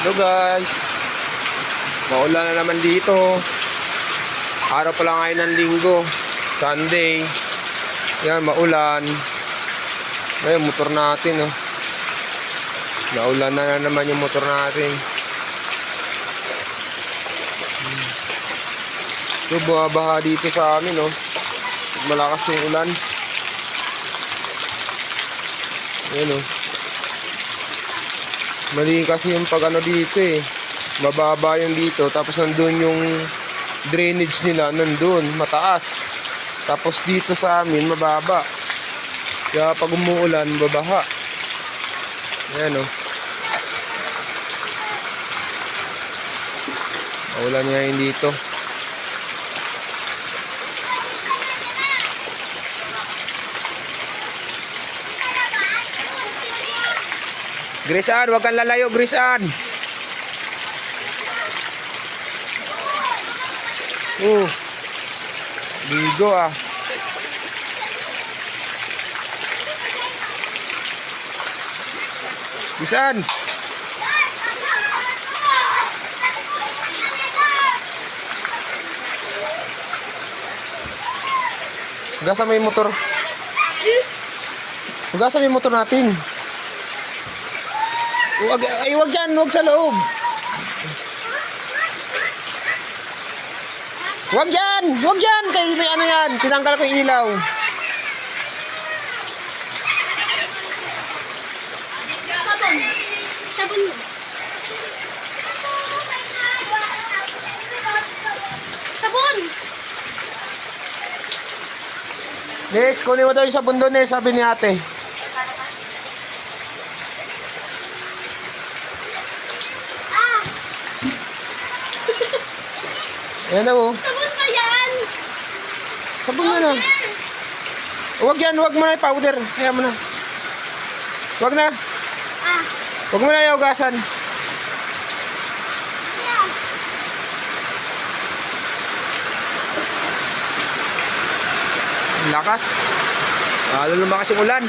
Hello guys, maulan na naman dito. Araw pa lang ngayon ng linggo, Sunday. Yan, maulan. Ngayon, motor natin, oh. Naulan na naman yung motor natin. Ito, bumabaha dito sa amin, oh. Malakas yung ulan. Ayan, oh. Mali kasi yung pag ano dito, eh. Mababa yung dito, tapos nandun yung drainage nila, nandun, mataas. Tapos dito sa amin, mababa. Kaya pag umuulan, babaha. Ayan, oh. Maulan ngayon dito. Grisan, wag kang lalayo, Grisan. Bigo ah. Grisan. Hugasan mo yung motor. Hugasan mo yung motor natin. Wag yan, wag sa loob. Wag yan, kay may ano yan, tinanggal ko yung ilaw. Sabon. Sabon. Nes, kunin mo daw yung sabon doon, sabi ni ate. Ayan na, oh. Sabon ba yan? Sabon na na. Huwag yan, huwag mo na yung powder. Kaya mo na. Huwag na. Huwag mo na yung ugasan. Lakas. Lalo lumakas yung ulan.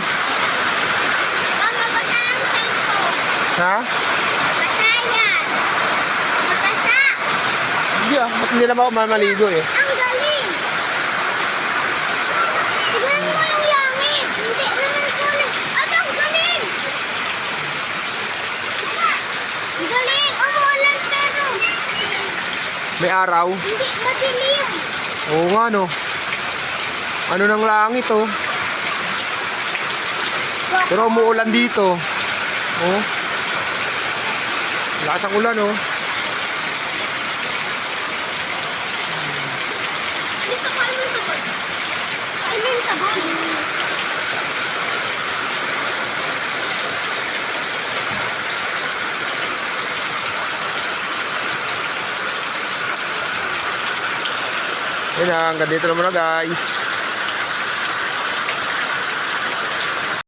Mama, basa ang cellphone. Ha? Basa yan. Basa. Hindi ah, ba't hindi naman ako mamaligo eh. Ang galing. Tignan mo yung langit. Hindi naman kulay. At ang galing. Ang galing. Umuulan pero May araw. hindi madilim. Oo nga no. Ano ng langit oh. Pero umuulan dito. Oh. Lakas ang ulan oh. Gusto ko ano sabon. Ano yung sabon? Yan na, hanggang dito naman na guys.